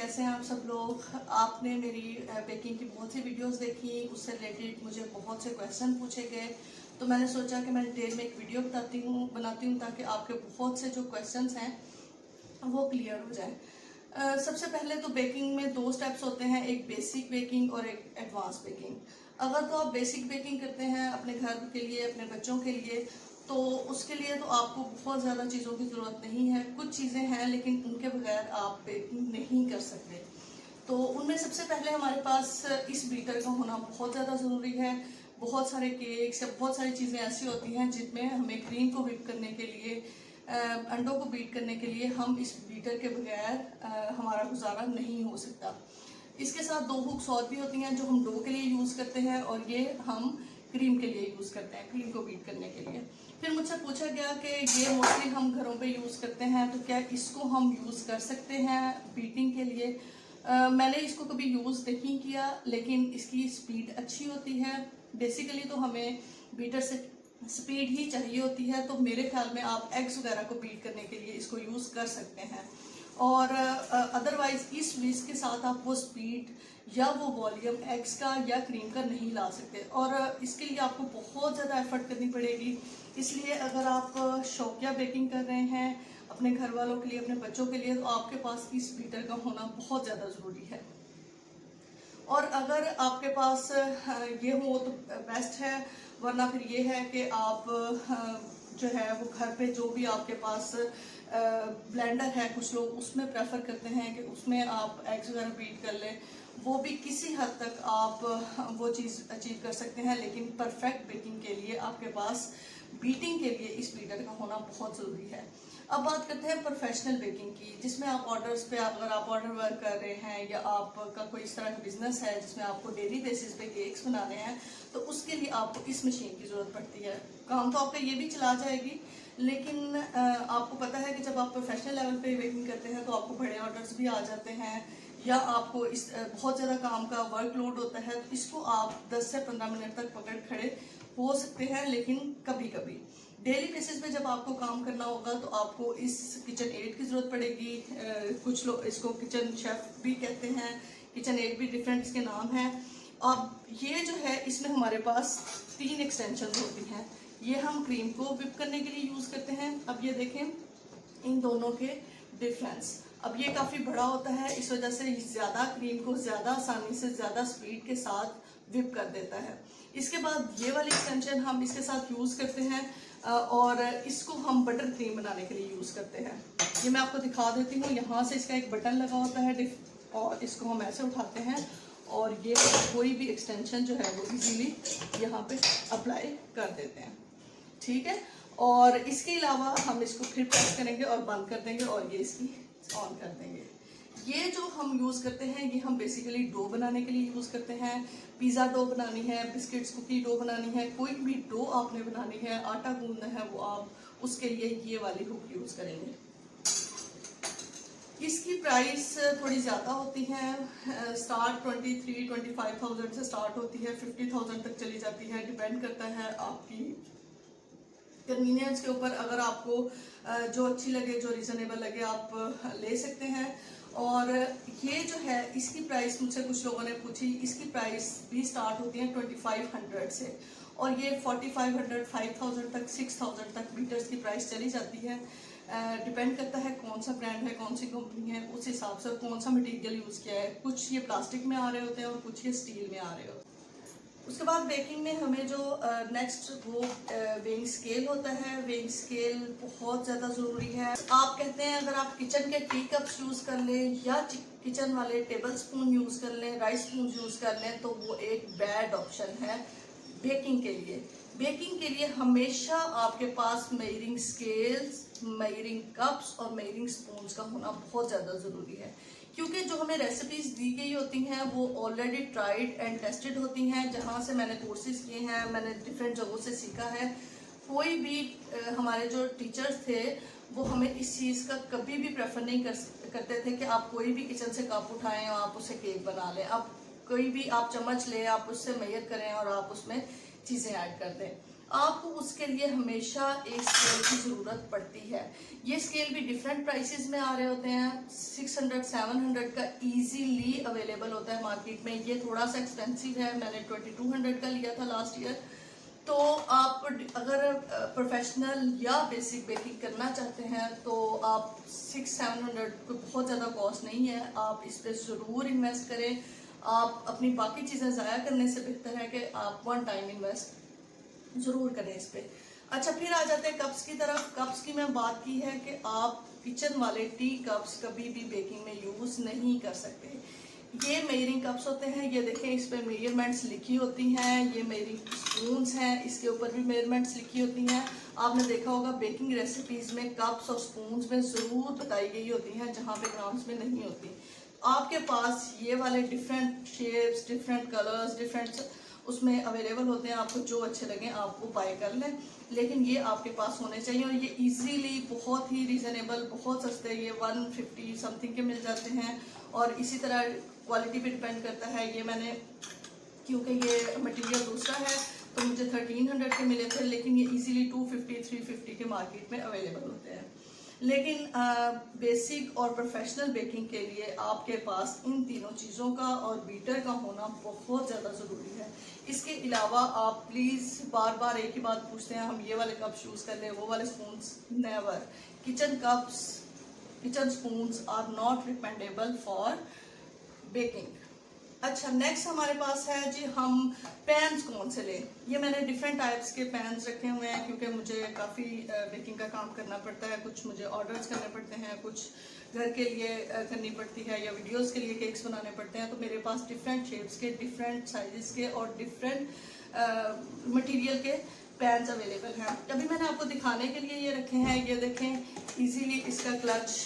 कैसे हैं आप सब लोग। आपने मेरी बेकिंग की बहुत सी वीडियोस देखी, उससे रिलेटेड मुझे बहुत से क्वेश्चन पूछे गए, तो मैंने सोचा कि मैं डिटेल में एक वीडियो बनाती हूँ ताकि आपके बहुत से जो क्वेश्चंस हैं वो क्लियर हो जाए। सबसे पहले तो बेकिंग में दो स्टेप्स होते हैं, एक बेसिक बेकिंग और एक एडवांस बेकिंग। अगर तो आप बेसिक बेकिंग करते हैं अपने घर के लिए, अपने बच्चों के लिए, तो उसके लिए तो आपको बहुत ज़्यादा चीज़ों की ज़रूरत नहीं है। कुछ चीज़ें हैं लेकिन उनके बगैर आप बेकिंग नहीं कर सकते। तो उनमें सबसे पहले हमारे पास इस बीटर का होना बहुत ज़्यादा ज़रूरी है। बहुत सारे केक्स या बहुत सारी चीज़ें ऐसी होती हैं जिनमें हमें क्रीम को व्हिप करने के लिए, अंडों को बीट करने के लिए हम इस बीटर के बगैर हमारा गुजारा नहीं हो सकता। इसके साथ दो हुक्स और भी होती हैं जो हम डो के लिए यूज़ करते हैं, और ये हम क्रीम के लिए यूज़ करते हैं, क्रीम को बीट करने के लिए। फिर मुझसे पूछा गया कि ये मोस्टली हम घरों पे यूज़ करते हैं, तो क्या इसको हम यूज़ कर सकते हैं बीटिंग के लिए। मैंने इसको कभी यूज़ नहीं किया, लेकिन इसकी स्पीड अच्छी होती है। बेसिकली तो हमें बीटर से स्पीड ही चाहिए होती है, तो मेरे ख्याल में आप एग्स वगैरह को बीट करने के लिए इसको यूज़ कर सकते हैं। और अदरवाइज इस विस्क के साथ आप वो स्पीड या वो वॉल्यूम एग्स का या क्रीम का नहीं ला सकते, और इसके लिए आपको बहुत ज़्यादा एफर्ट करनी पड़ेगी। इसलिए अगर आप शौकिया बेकिंग कर रहे हैं अपने घर वालों के लिए, अपने बच्चों के लिए, तो आपके पास इस बीटर का होना बहुत ज़्यादा ज़रूरी है। और अगर आपके पास ये हो तो बेस्ट है, वरना फिर ये है कि आप जो है वो घर पे जो भी आपके पास ब्लेंडर है, कुछ लोग उसमें प्रेफर करते हैं कि उसमें आप एग्स वगैरह बीट कर लें। वो भी किसी हद तक आप वो चीज़ अचीव कर सकते हैं, लेकिन परफेक्ट बेकिंग के लिए आपके पास बीटिंग के लिए इस बीटर का होना बहुत ज़रूरी है। अब बात करते हैं प्रोफेशनल बेकिंग की, जिसमें आप ऑर्डर्स पे, अगर आप ऑर्डर वर्क कर रहे हैं या आपका कोई इस तरह का बिजनेस है जिसमें आपको डेली बेसिस पे केक्स बनाने हैं, तो उसके लिए आपको इस मशीन की ज़रूरत पड़ती है। काम तो आपका ये भी चला जाएगी, लेकिन आपको पता है कि जब आप प्रोफेशनल लेवल पे बेकिंग करते हैं तो आपको बड़े ऑर्डर्स भी आ जाते हैं, या आपको इस बहुत ज़्यादा काम का वर्कलोड होता है, तो इसको आप 10 से 15 मिनट तक पकड़ खड़े हो सकते हैं। लेकिन कभी कभी डेली बेसिस पे जब आपको काम करना होगा तो आपको इस किचन एड की ज़रूरत पड़ेगी। कुछ लोग इसको किचन शेफ भी कहते हैं, किचन एड भी डिफरेंट इसके नाम है। अब ये जो है, इसमें हमारे पास 3 एक्सटेंशन होती हैं। ये हम क्रीम को व्हिप करने के लिए यूज़ करते हैं। अब ये देखें इन दोनों के डिफरेंस। अब ये काफ़ी बड़ा होता है, इस वजह से ज़्यादा क्रीम को ज़्यादा आसानी से, ज़्यादा स्पीड के साथ व्हिप कर देता है। इसके बाद ये वाली एक्सटेंशन हम इसके साथ यूज़ करते हैं, और इसको हम बटर क्रीम बनाने के लिए यूज़ करते हैं। ये मैं आपको दिखा देती हूँ। यहाँ से इसका एक बटन लगा होता है, और इसको हम ऐसे उठाते हैं, और ये कोई भी एक्सटेंशन जो है वो इजीली यहाँ पे अप्लाई कर देते हैं। ठीक है, और इसके अलावा हम इसको फिर प्रेस करेंगे और बंद कर देंगे, और ये इसकी ऑन कर देंगे। ये जो हम यूज़ करते हैं, ये हम बेसिकली डो बनाने के लिए यूज़ करते हैं। पिज़्ज़ा डो बनानी है, बिस्किट्स कुकी डो बनानी है, कोई भी डो आपने बनानी है, आटा गूंदना है, वो आप उसके लिए ये वाली हुक यूज़ करेंगे। इसकी प्राइस थोड़ी ज़्यादा होती है, स्टार्ट 23-25,000 से स्टार्ट होती है, 50,000 तक चली जाती है। डिपेंड करता है आपकी कन्वीनियंस के ऊपर। अगर आपको जो अच्छी लगे, जो रीज़नेबल लगे, आप ले सकते हैं। और ये जो है, इसकी प्राइस मुझसे कुछ लोगों ने पूछी, इसकी प्राइस भी स्टार्ट होती है 2500 से, और ये 4500, 5000 तक, 6000 तक बीटर्स की प्राइस चली जाती है। डिपेंड करता है कौन सा ब्रांड है, कौन सी कंपनी है, उस हिसाब से कौन सा मटेरियल यूज़ किया है। कुछ ये प्लास्टिक में आ रहे होते हैं और कुछ ये स्टील में आ रहे होते हैं। उसके बाद बेकिंग में हमें जो नेक्स्ट वो वेइंग स्केल होता है। वेइंग स्केल बहुत ज़्यादा ज़रूरी है। आप कहते हैं अगर आप किचन के टी कप्स यूज़ कर लें या किचन वाले टेबल स्पून यूज़ कर लें, राइस स्पून यूज़ कर लें, तो वो एक बैड ऑप्शन है बेकिंग के लिए। बेकिंग के लिए हमेशा आपके पास मेजरिंग स्केल्स, मेजरिंग कप्स और मेजरिंग स्पून्स का होना बहुत ज़्यादा ज़रूरी है, क्योंकि जो हमें रेसिपीज दी गई होती हैं वो ऑलरेडी ट्राइड एंड टेस्टेड होती हैं। जहाँ से मैंने कोर्सेज किए हैं, मैंने डिफरेंट जगहों से सीखा है। कोई भी हमारे जो टीचर्स थे वो हमें इस चीज़ का कभी भी प्रेफर नहीं करते थे कि आप कोई भी किचन से कप उठाएं और आप उससे केक बना लें। आप कोई भी आप चम्मच लें, आप उससे मेजर करें और आप उसमें चीज़ें ऐड कर दें। आपको उसके लिए हमेशा एक स्केल की ज़रूरत पड़ती है। ये स्केल भी डिफरेंट प्राइसेस में आ रहे होते हैं। 600-700 का इजीली अवेलेबल होता है मार्केट में। ये थोड़ा सा एक्सपेंसिव है, मैंने 2200 का लिया था लास्ट ईयर। तो आप अगर प्रोफेशनल या बेसिक बेकिंग करना चाहते हैं तो आप 600-700 को बहुत ज़्यादा कॉस्ट नहीं है, आप इस पर ज़रूर इन्वेस्ट करें। आप अपनी बाकी चीज़ें ज़ाया करने से बेहतर है कि आप वन टाइम इन्वेस्ट ज़रूर करें इस पर। अच्छा, फिर आ जाते हैं कप्स की तरफ। कप्स की मैं बात की है कि आप किचन वाले टी कप्स कभी भी बेकिंग में यूज़ नहीं कर सकते। ये मेजरिंग कप्स होते हैं, ये देखें इस पर मेजरमेंट्स लिखी होती हैं। ये मेजरिंग स्पून्स हैं, इसके ऊपर भी मेजरमेंट्स लिखी होती हैं। आपने देखा होगा बेकिंग रेसिपीज में कप्स और स्पून्स में ज़रूर बताई गई होती हैं, जहाँ पे ग्राम्स में नहीं होती। आपके पास ये वाले different shapes, different colours, different उसमें अवेलेबल होते हैं। आपको जो अच्छे लगे आप वो बाय कर लें, लेकिन ये आपके पास होने चाहिए। और ये इजीली बहुत ही रीज़नेबल, बहुत सस्ते, ये 150 समथिंग के मिल जाते हैं। और इसी तरह क्वालिटी पे डिपेंड करता है। ये मैंने, क्योंकि ये मटेरियल दूसरा है तो मुझे 1300 के मिले थे, लेकिन ये इजीली 250-350 के मार्केट में अवेलेबल होते हैं। लेकिन बेसिक और प्रोफेशनल बेकिंग के लिए आपके पास इन तीनों चीज़ों का और बीटर का होना बहुत ज़्यादा ज़रूरी है। इसके अलावा आप प्लीज़ बार बार एक ही बात पूछते हैं, हम ये वाले कप्स यूज़ कर लें, वो वाले spoons, never. Kitchen cups, kitchen spoons are not recommendable for baking. अच्छा, नेक्स्ट हमारे पास है जी, हम पैन्स कौन से लें। ये मैंने डिफरेंट टाइप्स के पैन्स रखे हुए हैं, क्योंकि मुझे काफ़ी बेकिंग का काम करना पड़ता है। कुछ मुझे ऑर्डर्स करने पड़ते हैं, कुछ घर के लिए करनी पड़ती है, या वीडियोस के लिए केक्स बनाने पड़ते हैं। तो मेरे पास डिफरेंट शेप्स के, डिफरेंट साइजेस के और डिफरेंट मटेरियल के पैन्स अवेलेबल हैं। अभी मैंने आपको दिखाने के लिए ये रखे हैं। ये देखें, इजीली इसका क्लच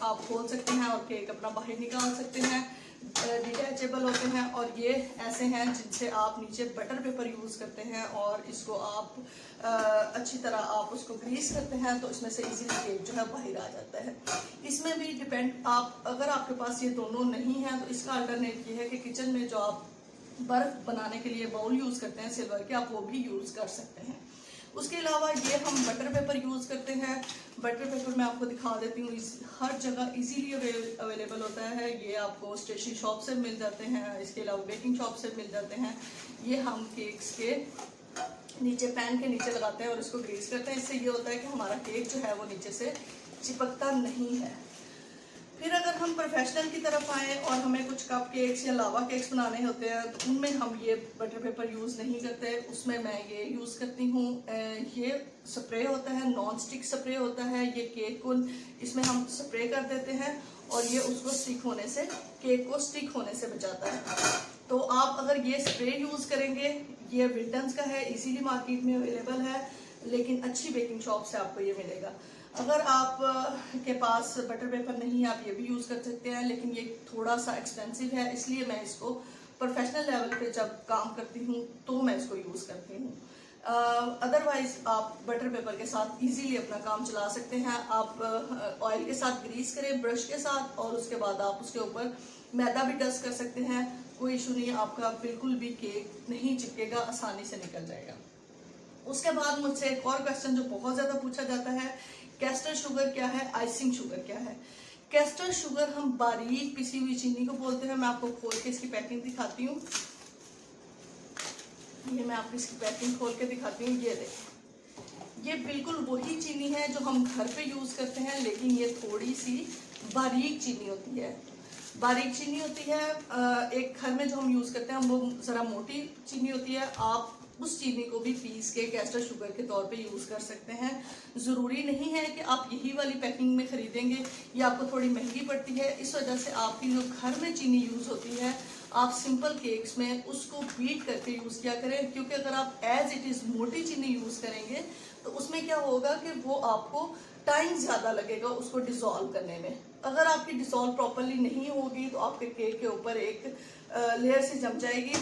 आप खोल सकते हैं और केक अपना बाहर निकाल सकते हैं। डिटैचेबल होते हैं और ये ऐसे हैं जिनसे आप नीचे बटर पेपर यूज़ करते हैं और इसको आप अच्छी तरह आप उसको ग्रीस करते हैं तो इसमें से इजीली केक जो है बाहर आ जाता है। इसमें भी डिपेंड, आप अगर आपके पास ये दोनों नहीं है तो इसका अल्टरनेट ये है कि किचन में जो आप बर्फ बनाने के लिए बाउल यूज़ करते हैं सिल्वर के, आप वो भी यूज़ कर सकते हैं। उसके अलावा ये हम बटर पेपर यूज़ करते हैं। बटर पेपर मैं आपको दिखा देती हूँ, हर जगह इजीली अवेलेबल होता है। ये आपको स्टेशनरी शॉप से मिल जाते हैं, इसके अलावा बेकिंग शॉप से मिल जाते हैं। ये हम केक्स के नीचे, पैन के नीचे लगाते हैं और इसको ग्रीस करते हैं। इससे ये होता है कि हमारा केक जो है वो नीचे से चिपकता नहीं है। फिर अगर हम प्रोफेशनल की तरफ आए और हमें कुछ कप केक्स या लावा केक्स बनाने होते हैं तो उनमें हम ये बटर पेपर यूज़ नहीं करते। उसमें मैं ये यूज़ करती हूँ, ये स्प्रे होता है, नॉन स्टिक स्प्रे होता है। ये केक को इसमें हम स्प्रे कर देते हैं और ये उसको स्टिक होने से, केक को स्टिक होने से बचाता है। तो आप अगर ये स्प्रे यूज़ करेंगे, ये विल्टन्स का है, इजीली मार्केट में अवेलेबल है, लेकिन अच्छी बेकिंग शॉप से आपको ये मिलेगा। अगर आप के पास बटर पेपर नहीं है, आप ये भी यूज़ कर सकते हैं, लेकिन ये थोड़ा सा एक्सपेंसिव है, इसलिए मैं इसको प्रोफेशनल लेवल पे जब काम करती हूँ तो मैं इसको यूज़ करती हूँ। अदरवाइज आप बटर पेपर के साथ इजीली अपना काम चला सकते हैं। आप ऑयल के साथ ग्रीस करें ब्रश के साथ और उसके बाद आप उसके ऊपर मैदा भी डस्ट कर सकते हैं, कोई इशू नहीं, आपका बिल्कुल भी केक नहीं चिपकेगा, आसानी से निकल जाएगा। उसके बाद मुझसे एक और क्वेश्चन जो बहुत ज़्यादा पूछा जाता है, कैस्टर शुगर क्या है, आइसिंग शुगर क्या है। कैस्टर शुगर हम बारीक पिसी हुई चीनी को बोलते हैं। मैं आपको खोल के इसकी पैकिंग दिखाती हूँ। ये मैं आपको इसकी पैकिंग खोल के दिखाती हूँ। ये देखें, ये बिल्कुल वही चीनी है जो हम घर पे यूज़ करते हैं, लेकिन ये थोड़ी सी बारीक चीनी होती है। बारीक चीनी होती है, एक घर में जो हम यूज़ करते हैं वो ज़रा मोटी चीनी होती है। आप उस चीनी को भी पीस के कैस्टर शुगर के तौर पे यूज़ कर सकते हैं। ज़रूरी नहीं है कि आप यही वाली पैकिंग में ख़रीदेंगे, ये आपको थोड़ी महंगी पड़ती है। इस वजह से आपकी जो घर में चीनी यूज़ होती है, आप सिंपल केक्स में उसको बीट करके यूज़ किया करें, क्योंकि अगर आप एज इट इज़ मोटी चीनी यूज़ करेंगे तो उसमें क्या होगा कि वो आपको टाइम ज़्यादा लगेगा उसको डिज़ोल्व करने में। अगर आपकी डिसॉल्व प्रॉपरली नहीं होगी तो आपके केक के ऊपर एक लेयर से जम जाएगी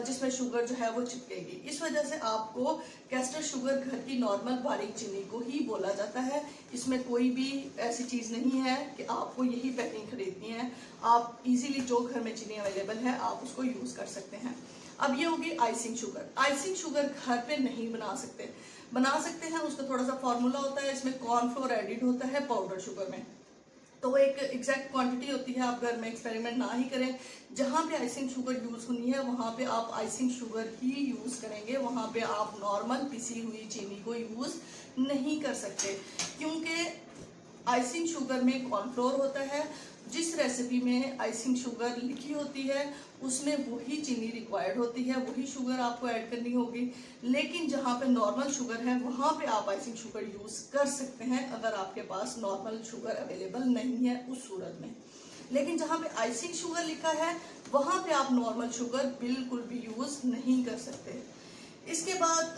जिसमें शुगर जो है वो चिपकेगी। इस वजह से आपको कैस्टर शुगर घर की नॉर्मल बारीक चीनी को ही बोला जाता है। इसमें कोई भी ऐसी चीज़ नहीं है कि आपको यही पैकिंग खरीदनी है। आप इजीली जो घर में चीनी अवेलेबल है आप उसको यूज़ कर सकते हैं। अब ये होगी आइसिंग शुगर। आइसिंग शुगर घर पे नहीं बना सकते हैं, उसका थोड़ा सा फॉर्मूला होता है, इसमें कॉर्नफ्लोर एडिड होता है पाउडर शुगर में, तो वो एक एग्जैक्ट क्वांटिटी होती है। आप घर में एक्सपेरिमेंट ना ही करें। जहाँ पे आइसिंग शुगर यूज़ होनी है वहाँ पे आप आइसिंग शुगर ही यूज़ करेंगे, वहाँ पे आप नॉर्मल पिसी हुई चीनी को यूज़ नहीं कर सकते, क्योंकि आइसिंग शुगर में कॉर्नफ्लोर होता है। जिस रेसिपी में आइसिंग शुगर लिखी होती है उसमें वही चीनी रिक्वायर्ड होती है, वही शुगर आपको ऐड करनी होगी। लेकिन जहाँ पे नॉर्मल शुगर है वहाँ पे आप आइसिंग शुगर यूज़ कर सकते हैं अगर आपके पास नॉर्मल शुगर अवेलेबल नहीं है उस सूरत में। लेकिन जहाँ पे आइसिंग शुगर लिखा है वहाँ पे आप नॉर्मल शुगर बिल्कुल भी यूज़ नहीं कर सकते। इसके बाद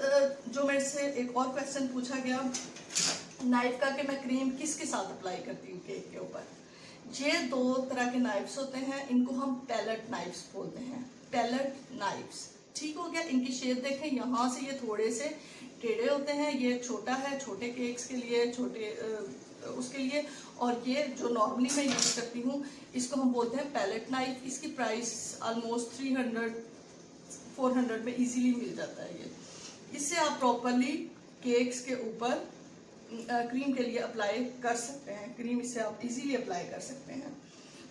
जो मेरे से एक और क्वेश्चन पूछा गया नाइफ का, कि मैं क्रीम किसके साथ अप्लाई करती हूँ केक के ऊपर। ये दो तरह के नाइफ्स होते हैं, इनको हम पैलेट नाइफ्स बोलते हैं। पैलेट नाइफ्स, ठीक हो गया। इनकी शेप देखें, यहाँ से ये थोड़े से टेढ़े होते हैं, ये छोटा है छोटे केक्स के लिए, छोटे उसके लिए, और ये जो नॉर्मली मैं यूज़ करती हूँ इसको हम बोलते हैं पैलेट नाइफ। इसकी प्राइस ऑलमोस्ट 300-400 में इजीली मिल जाता है ये। इससे आप प्रॉपरली केक्स के ऊपर क्रीम के लिए अप्लाई कर सकते हैं। क्रीम इससे आप इजीली अप्लाई कर सकते हैं।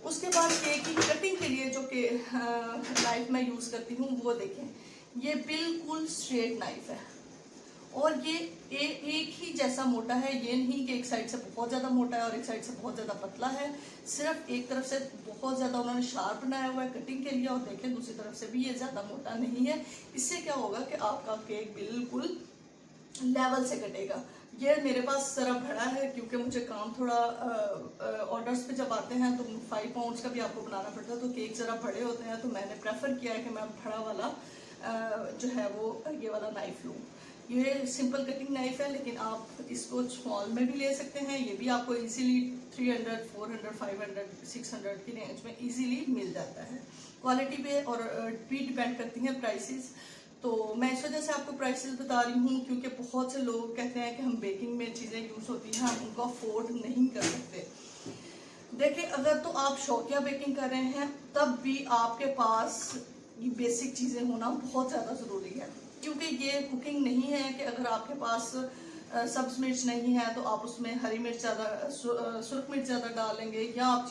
उसके बाद केक की कटिंग के लिए जो कि नाइफ मैं यूज़ करती हूँ वो देखें, ये बिल्कुल स्ट्रेट नाइफ है और ये एक ही जैसा मोटा है। ये नहीं कि एक साइड से बहुत ज़्यादा मोटा है और एक साइड से बहुत ज़्यादा पतला है, सिर्फ एक तरफ से बहुत ज़्यादा उन्होंने शार्प बनाया हुआ है कटिंग के लिए, और देखें दूसरी तरफ से भी ये ज़्यादा मोटा नहीं है। इससे क्या होगा कि आपका केक बिल्कुल लेवल से कटेगा। ये मेरे पास ज़रा बड़ा है क्योंकि मुझे काम थोड़ा ऑर्डर्स पे जब आते हैं तो 5 पाउंड्स का भी आपको बनाना पड़ता है, तो केक ज़रा बड़े होते हैं, तो मैंने प्रेफर किया है कि मैं बड़ा वाला जो है वो ये वाला नाइफ लूँ। ये सिंपल कटिंग नाइफ है, लेकिन आप इसको स्मॉल में भी ले सकते हैं। ये भी आपको इजीली 300, 400, 500, 600 की रेंज में इजीली मिल जाता है। क्वालिटी पे और भी डिपेंड करती हैं प्राइसेस। तो मैं इस वजह से आपको प्राइसेस बता रही हूँ क्योंकि बहुत से लोग कहते हैं कि हम बेकिंग में चीज़ें यूज़ होती हैं हम उनको अफोर्ड नहीं कर सकते। देखिए, अगर तो आप शौकिया बेकिंग कर रहे हैं तब भी आपके पास ये बेसिक चीज़ें होना बहुत ज़्यादा ज़रूरी है, क्योंकि ये कुकिंग नहीं है कि अगर आपके पास सब्ज़ मिर्च नहीं है तो आप उसमें हरी मिर्च ज़्यादा सुर्ख मिर्च ज़्यादा डालेंगे, या आप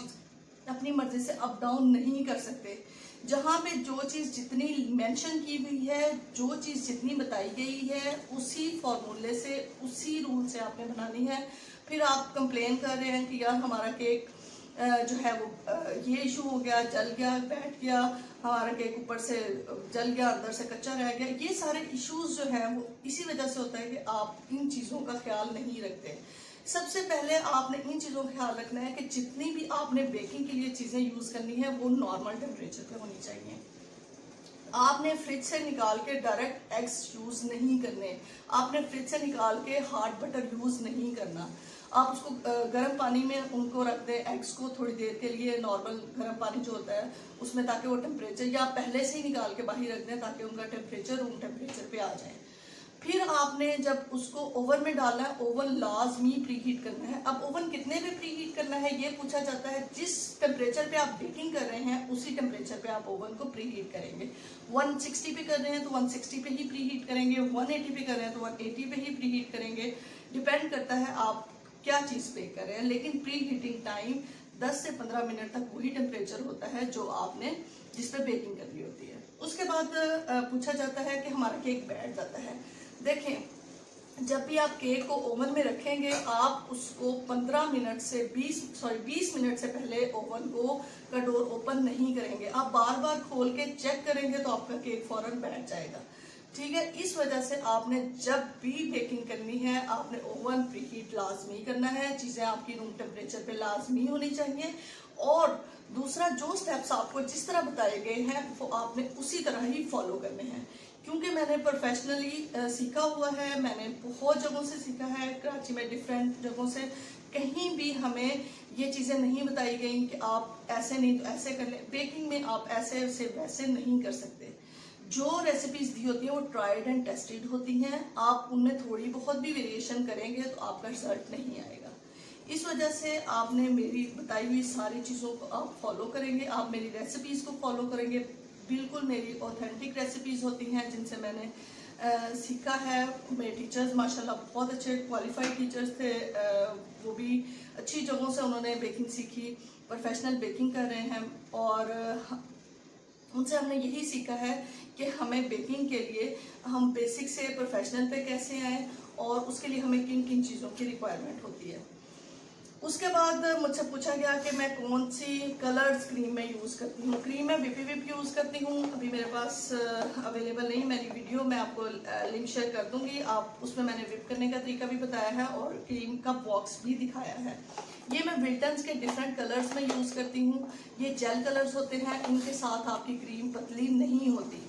अपनी मर्ज़ी से अप डाउन नहीं कर सकते। जहाँ पे जो चीज़ जितनी मेंशन की हुई है, जो चीज़ जितनी बताई गई है, उसी फॉर्मूले से उसी रूल से आपने बनानी है। फिर आप कंप्लेन कर रहे हैं कि यार हमारा केक जो है वो ये इशू हो गया, जल गया, बैठ गया, हमारा केक ऊपर से जल गया, अंदर से कच्चा रह गया। ये सारे इश्यूज जो है वो इसी वजह से होता है कि आप इन चीज़ों का ख्याल नहीं रखते। सबसे पहले आपने इन चीज़ों का ख्याल रखना है कि जितनी भी आपने बेकिंग के लिए चीज़ें यूज़ करनी है वो नॉर्मल टेम्परेचर पे होनी चाहिए। आपने फ्रिज से निकाल के डायरेक्ट एग्स यूज़ नहीं करने, आपने फ्रिज से निकाल के हार्ड बटर यूज़ नहीं करना। आप उसको गर्म पानी में उनको रख दें, एग्स को थोड़ी देर के लिए नॉर्मल गर्म पानी जो होता है उसमें, ताकि वो टेम्परेचर, या पहले से ही निकाल के बाहर रख दें ताकि उनका टेम्परेचर रूम टेम्परेचर पे आ जाए। फिर आपने जब उसको ओवन में डालना है, ओवन लाजमी प्री हीट करना है। अब ओवन कितने पे प्री हीट करना है ये पूछा जाता है। जिस टेम्परेचर पे आप बेकिंग कर रहे हैं उसी टेम्परेचर पे आप ओवन को प्री हीट करेंगे। 160 पे कर रहे हैं तो 160 पे ही प्री हीट करेंगे, 180 पे कर रहे हैं तो 180 पे ही प्री हीट करेंगे। डिपेंड करता है आप क्या चीज़ बेक कर रहे हैं, लेकिन प्री हीटिंग टाइम 10 से 15 मिनट तक वही टेम्परेचर होता है जो आपने जिस पे बेकिंग करनी होती है। उसके बाद पूछा जाता है कि हमारा केक बैठ जाता है। देखें, जब भी आप केक को ओवन में रखेंगे आप उसको 15 मिनट से 20 मिनट से पहले ओवन को का डोर ओपन नहीं करेंगे। आप बार बार खोल के चेक करेंगे तो आपका केक फौरन बैठ जाएगा। ठीक है, इस वजह से आपने जब भी बेकिंग करनी है आपने ओवन प्री हीट लाजमी करना है। चीज़ें आपकी रूम टेम्परेचर पे लाजमी होनी चाहिए। और दूसरा, जो स्टेप्स आपको जिस तरह बताए गए हैं वो आपने उसी तरह ही फॉलो करने हैं। क्योंकि मैंने प्रोफेशनली सीखा हुआ है, मैंने बहुत जगहों से सीखा है, कराची में डिफरेंट जगहों से, कहीं भी हमें ये चीज़ें नहीं बताई गई कि आप ऐसे नहीं तो ऐसे कर लें। बेकिंग में आप ऐसे से वैसे नहीं कर सकते। जो रेसिपीज दी होती हैं वो ट्राइड एंड टेस्टेड होती हैं। आप उनमें थोड़ी बहुत भी वेरिएशन करेंगे तो आपका रिजल्ट नहीं आएगा। इस वजह से आपने मेरी बताई हुई सारी चीज़ों को आप फॉलो करेंगे, आप मेरी रेसिपीज़ को फॉलो करेंगे। बिल्कुल मेरी ऑथेंटिक रेसिपीज़ होती हैं जिनसे मैंने सीखा है। मेरे टीचर्स माशाल्लाह बहुत अच्छे क्वालिफाइड टीचर्स थे, वो भी अच्छी जगहों से उन्होंने बेकिंग सीखी, प्रोफेशनल बेकिंग कर रहे हैं। और उनसे हमने यही सीखा है कि हमें बेकिंग के लिए हम बेसिक से प्रोफेशनल पे कैसे आएँ और उसके लिए हमें किन किन चीज़ों की रिक्वायरमेंट होती है। उसके बाद मुझसे पूछा गया कि मैं कौन सी कलर्स क्रीम में यूज़ करती हूँ। क्रीम में विपी विप यूज़ करती हूँ, अभी मेरे पास अवेलेबल नहीं। मेरी वीडियो मैं आपको लिंक शेयर कर दूंगी, आप उसमें मैंने विप करने का तरीका भी बताया है और क्रीम का बॉक्स भी दिखाया है। ये मैं विल्टन्स के डिफरेंट कलर्स में यूज़ करती हूँ। ये जेल कलर्स होते हैं, इनके साथ आपकी क्रीम पतली नहीं होती।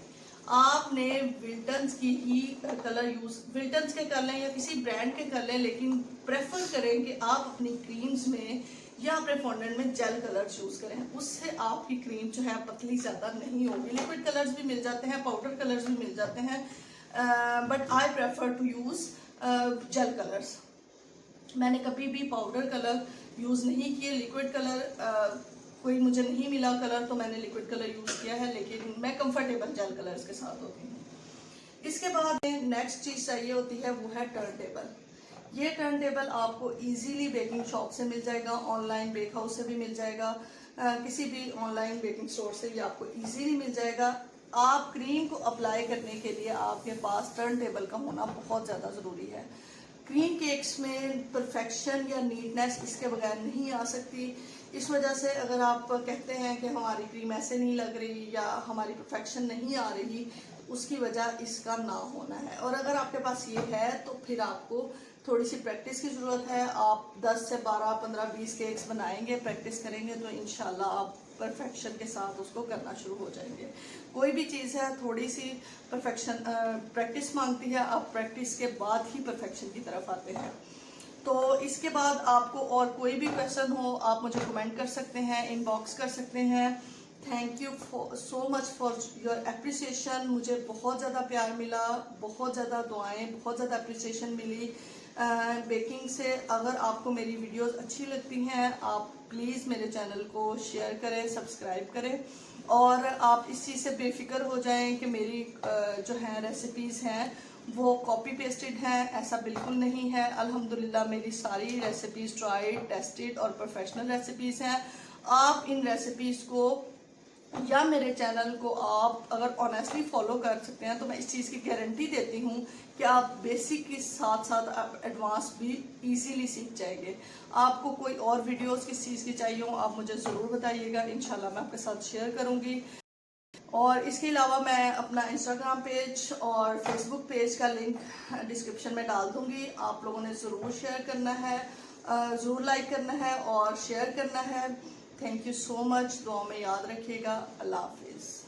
आपने विल्टन्स की ही कलर यूज, विल्टन्स के कर लें या किसी ब्रांड के कर लें, लेकिन प्रेफर करें कि आप अपनी क्रीम्स में या अपने फॉन्डेंट में जेल कलर्स यूज करें। उससे आपकी क्रीम जो है पतली ज्यादा नहीं होगी। लिक्विड कलर्स भी मिल जाते हैं, पाउडर कलर्स भी मिल जाते हैं, but I prefer to use gel colours. मैंने कभी भी पाउडर कलर यूज नहीं किए। लिक्विड कलर कोई मुझे नहीं मिला कलर तो मैंने लिक्विड कलर यूज किया है, लेकिन मैं कंफर्टेबल जेल कलर्स के साथ होती हूँ। इसके बाद नेक्स्ट चीज चाहिए होती है वो है टर्न टेबल। ये टर्न टेबल आपको इजीली बेकिंग शॉप से मिल जाएगा, ऑनलाइन बेक हाउस से भी मिल जाएगा, किसी भी ऑनलाइन बेकिंग स्टोर से भी आपको इजीली मिल जाएगा। आप क्रीम को अप्लाई करने के लिए आपके पास टर्न टेबल का होना बहुत ज़्यादा ज़रूरी है। क्रीम केक्स में परफेक्शन या नीटनेस इसके बगैर नहीं आ सकती। इस वजह से अगर आप कहते हैं कि हमारी क्रीम ऐसे नहीं लग रही या हमारी परफेक्शन नहीं आ रही, उसकी वजह इसका ना होना है। और अगर आपके पास ये है तो फिर आपको थोड़ी सी प्रैक्टिस की ज़रूरत है। आप 10 से 12, 15, 20 केक्स बनाएंगे, प्रैक्टिस करेंगे तो इंशाल्लाह आप परफेक्शन के साथ उसको करना शुरू हो जाएंगे। कोई भी चीज़ है थोड़ी सी परफेक्शन प्रैक्टिस मांगती है, आप प्रैक्टिस के बाद ही परफेक्शन की तरफ आते हैं। तो इसके बाद आपको और कोई भी क्वेश्चन हो आप मुझे कमेंट कर सकते हैं, इनबॉक्स कर सकते हैं। Thank you so much for your appreciation. मुझे बहुत ज़्यादा प्यार मिला, बहुत ज़्यादा दुआएं, बहुत ज़्यादा अप्रिसिएशन मिली बेकिंग से। अगर आपको मेरी वीडियोस अच्छी लगती हैं आप प्लीज़ मेरे चैनल को शेयर करें, सब्सक्राइब करें और आप इस चीज़ से बेफिक्र हो जाएं कि मेरी जो है रेसिपीज़ हैं वो कॉपी पेस्टेड हैं। ऐसा बिल्कुल नहीं है। अल्हम्दुलिल्लाह मेरी सारी रेसिपीज़ ट्राइड, टेस्टेड और प्रोफेशनल रेसिपीज़ हैं। आप इन रेसिपीज़ को या मेरे चैनल को आप अगर ऑनेस्टली फॉलो कर सकते हैं तो मैं इस चीज़ की गारंटी देती हूँ कि आप बेसिक के साथ साथ आप एडवांस भी इजीली सीख जाएंगे। आपको कोई और वीडियोस किस चीज़ की चाहिए हो आप मुझे ज़रूर बताइएगा, इंशाल्लाह मैं आपके साथ शेयर करूँगी। और इसके अलावा मैं अपना इंस्टाग्राम पेज और फेसबुक पेज का लिंक डिस्क्रिप्शन में डाल दूँगी। आप लोगों ने ज़रूर शेयर करना है, ज़रूर लाइक करना है और शेयर करना है। Thank you so much. दुआ में याद रखिएगा। अल्लाह हाफिज़।